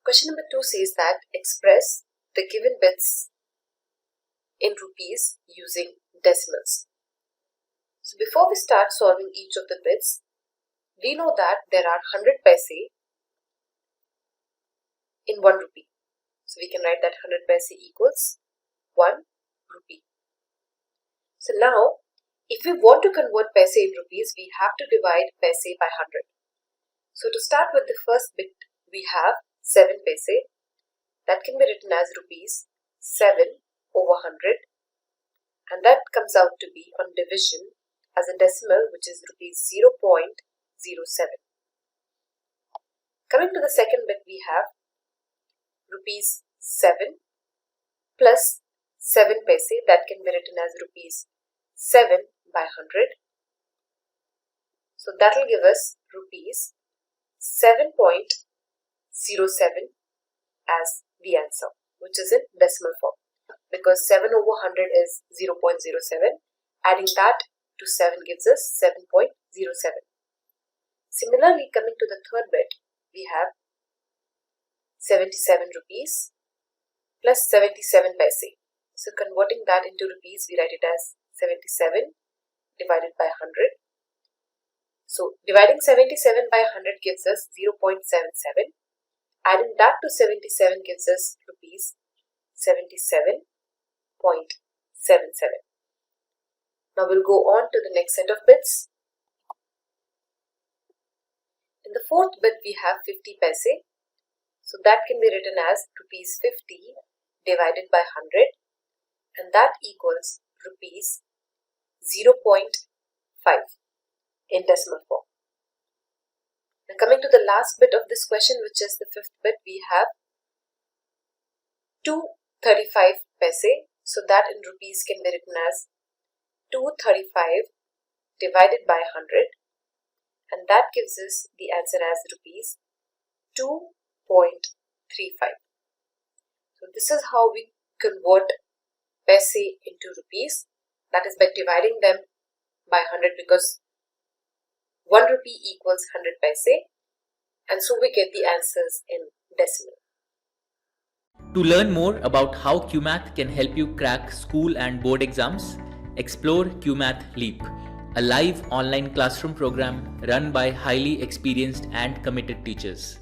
Question number 2 says that express the given bits in rupees using decimals. So before we start solving each of the bits, we know that there are 100 paise in 1 rupee. So we can write that 100 paise equals 1 rupee. So now, if we want to convert paise in rupees, we have to divide paise by 100. So to start with the first bit, we have 7 paise. That can be written as rupees 7 over 100, and that comes out to be on division as a decimal, which is rupees 0.07. Coming to the second bit, we have rupees 7 plus 7 paise. That can be written as rupees 7 by 100. So that will give us rupees 7.07 as the answer, which is in decimal form, because 7 over 100 is 0.07. Adding that to 7 gives us 7.07. Similarly, coming to the third bit, we have 77 rupees plus 77 paise. So converting that into rupees, we write it as 77 divided by 100. So dividing 77 by 100 gives us 0.77. Adding that to 77 gives us rupees 77.77. Now we'll go on to the next set of bits. In the fourth bit, we have 50 paise. So that can be written as rupees 50 divided by 100, and that equals rupees 0.5 in decimal form. Now coming to the last bit of this question, which is the fifth bit, we have 235 paise. So that in rupees can be written as 235 divided by 100, and that gives us the answer as rupees 2.35. So this is how we convert paise into rupees, that is by dividing them by 100, because 1 rupee equals 100 paise, and so we get the answers in decimal. To learn more about how QMath can help you crack school and board exams, explore QMath Leap, a live online classroom program run by highly experienced and committed teachers.